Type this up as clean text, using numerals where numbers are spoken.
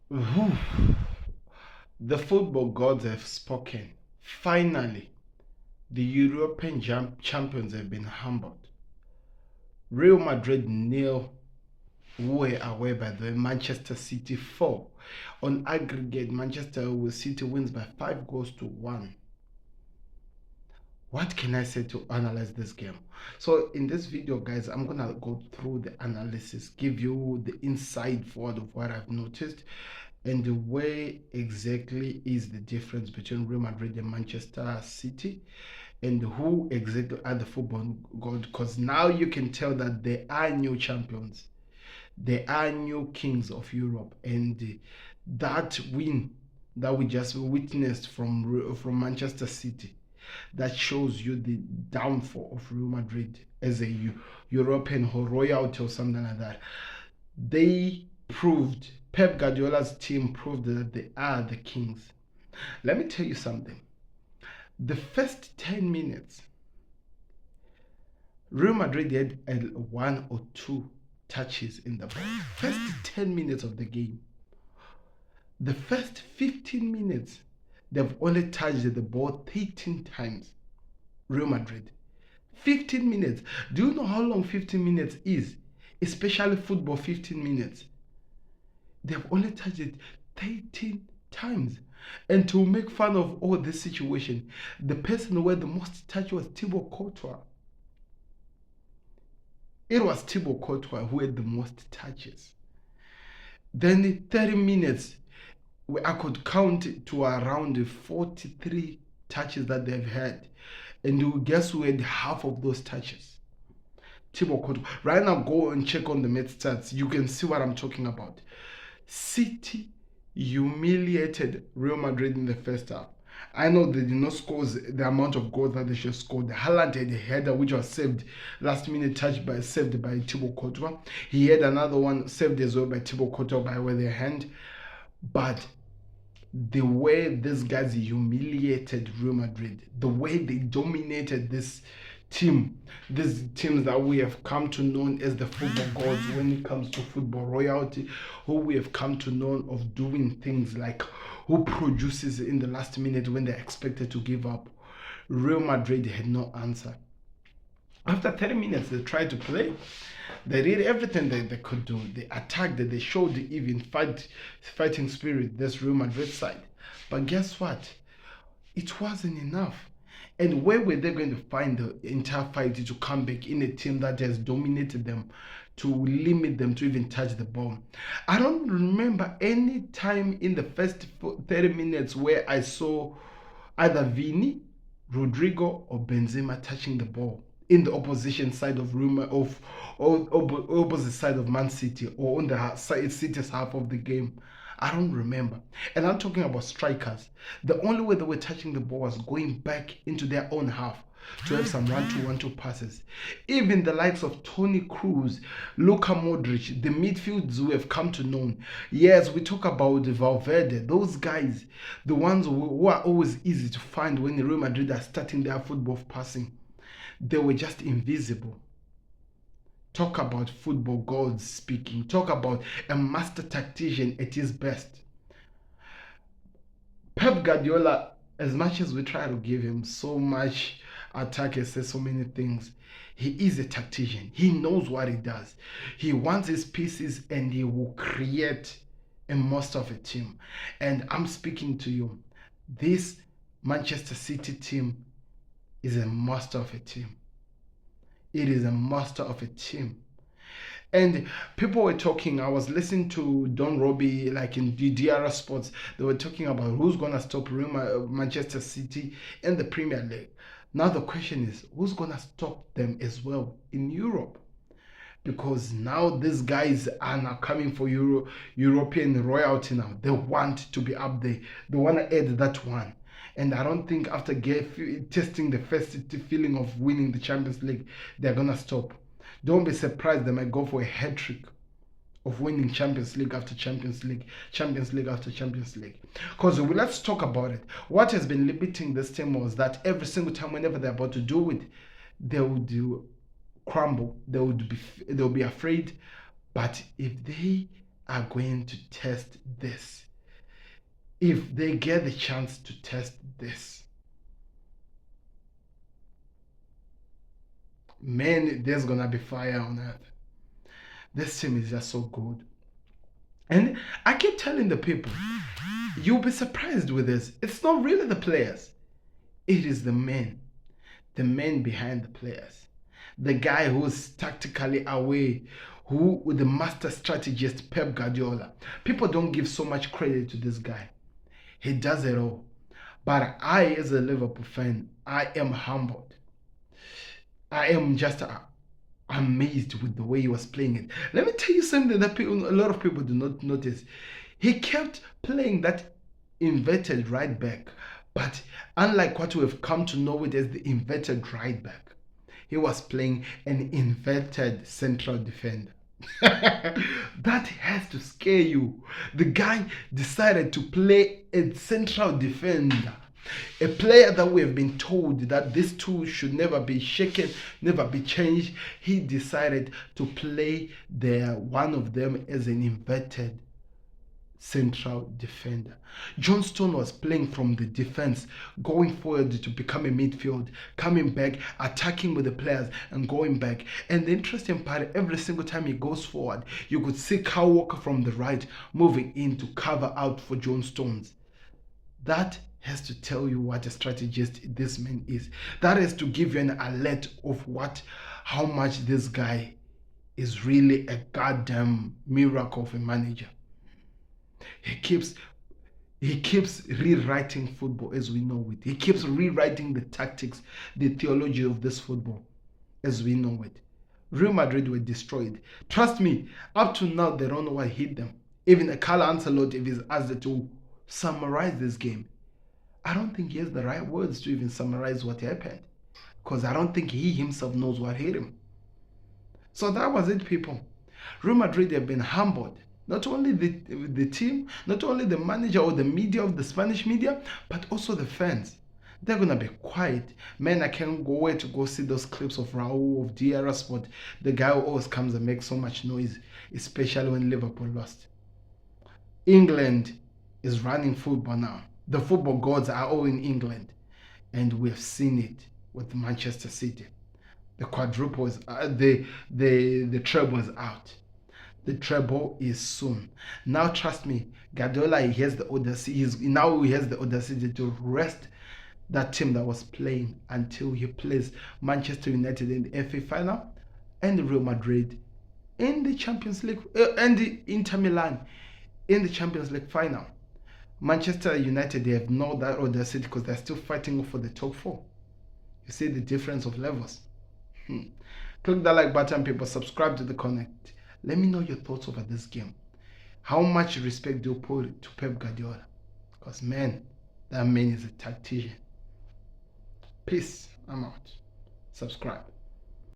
Whew. The football gods have spoken. Finally, the European champions have been humbled. Real Madrid nil were away by the Manchester City 4. On aggregate, Manchester City wins by 5 goals to 1. What can I say to analyze this game? So in this video, guys, I'm gonna go through the analysis, give you the inside forward of what I've noticed, and the way exactly is the difference between Real Madrid and Manchester City, and who exactly are the football god, because now you can tell that they are new champions, they are new kings of Europe, and that win that we just witnessed from Manchester City, that shows you the downfall of Real Madrid as a European royalty or something like that. They proved, Pep Guardiola's team proved that they are the kings. Let me tell you something. The first 10 minutes, Real Madrid had 1 or 2 touches in the ball. First 10 minutes of the game. The first 15 minutes, they've only touched the ball 13 times. Real Madrid. 15 minutes. Do you know how long 15 minutes is? Especially football, 15 minutes. They've only touched it 13 times. And to make fun of all this situation, the person who had the most touch was Thibaut Courtois. It was Thibaut Courtois who had the most touches. Then in 30 minutes, I could count to around 43 touches that they've had. And guess who had half of those touches? Thibaut Courtois. Right now, go and check on the match stats. You can see what I'm talking about. City humiliated Real Madrid in the first half. I know they did not score the amount of goals that they should score. The Haaland had a header which was saved, last minute saved by Thibaut Courtois. He had another one saved as well by Thibaut Courtois with their hand. But the way these guys humiliated Real Madrid, the way they dominated this team, these teams that we have come to know as the football gods when it comes to football royalty, who we have come to know of doing things like who produces in the last minute when they're expected to give up. Real Madrid had no answer. After 30 minutes, they tried to play. They did everything that they could do. They attacked, they showed even fighting spirit, this Real Madrid side. But guess what? It wasn't enough. And where were they going to find the entire fight to come back in a team that has dominated them, to limit them to even touch the ball? I don't remember any time in the first 30 minutes where I saw either Vini, Rodrigo, or Benzema touching the ball in the opposition side of opposite side of Man City, or on the City's half of the game. I don't remember. And I'm talking about strikers. The only way they were touching the ball was going back into their own half to have some 1-2 passes. Even the likes of Toni Kroos, Luka Modric, the midfields who have come to know. Yes, we talk about Valverde, those guys, the ones who are always easy to find when Real Madrid are starting their football passing. They were just invisible. Talk about football gods speaking. Talk about a master tactician at his best. Pep Guardiola, as much as we try to give him so much attack and say so many things, he is a tactician. He knows what he does. He wants his pieces and he will create a monster of a team. And I'm speaking to you. This Manchester City team is a master of a team. It is a master of a team. And people were talking, I was listening to Don Robbie, like in the DRS Sports, they were talking about who's going to stop Manchester City in the Premier League. Now the question is, who's going to stop them as well in Europe? Because now these guys are now coming for European royalty now. They want to be up there. They want to add that one. And I don't think after testing the first feeling of winning the Champions League, they're going to stop. Don't be surprised they might go for a hat trick of winning Champions League after Champions League, Champions League after Champions League. Because let's talk about it. What has been limiting this team was that every single time whenever they're about to do it, they would crumble. They'll be afraid. But if they are going to test this. If they get the chance to test this, man, there's gonna be fire on earth. This team is just so good. And I keep telling the people, you'll be surprised with this. It's not really the players, it is the men behind the players. The guy who's tactically away, who with the master strategist Pep Guardiola. People don't give so much credit to this guy. He does it all. But I, as a Liverpool fan, I am humbled. I am just amazed with the way he was playing it. Let me tell you something that a lot of people do not notice. He kept playing that inverted right back, but unlike what we have come to know it as the inverted right back, he was playing an inverted central defender. That has to scare you. The guy decided to play a central defender, a player that we have been told that this tool should never be shaken, never be changed. He decided to play one of them as an inverted central defender. John Stone was playing from the defense, going forward to become a midfield, coming back, attacking with the players and going back. And the interesting part, every single time he goes forward, you could see Kyle Walker from the right moving in to cover out for John Stones. That has to tell you what a strategist this man is. That is to give you an alert of how much this guy is really a goddamn miracle of a manager. He keeps rewriting football as we know it. He keeps rewriting the tactics, the theology of this football as we know it. Real Madrid were destroyed. Trust me, up to now they don't know what hit them. Even Carlo Ancelotti, if he's asked to summarize this game, I don't think he has the right words to even summarize what happened, because I don't think he himself knows what hit him. So that was it, people. Real Madrid have been humbled. Not only the team, not only the manager or the media of the Spanish media, but also the fans. They're going to be quiet. Man, I can't go where to go see those clips of Raul, of Diarra Sport. The guy who always comes and makes so much noise, especially when Liverpool lost. England is running football now. The football gods are all in England. And we've seen it with Manchester City. The quadruple is, the treble is out. The treble is soon. Now, trust me, Guardiola, he has the audacity to rest that team that was playing until he plays Manchester United in the FA final and Real Madrid in the Champions League and the Inter Milan in the Champions League final. Manchester United, they have no that audacity because they're still fighting for the top four. You see the difference of levels. Click that like button, people. Subscribe to the Connect. Let me know your thoughts over this game. How much respect do you put to Pep Guardiola? Because, man, that man is a tactician. Peace. I'm out. Subscribe.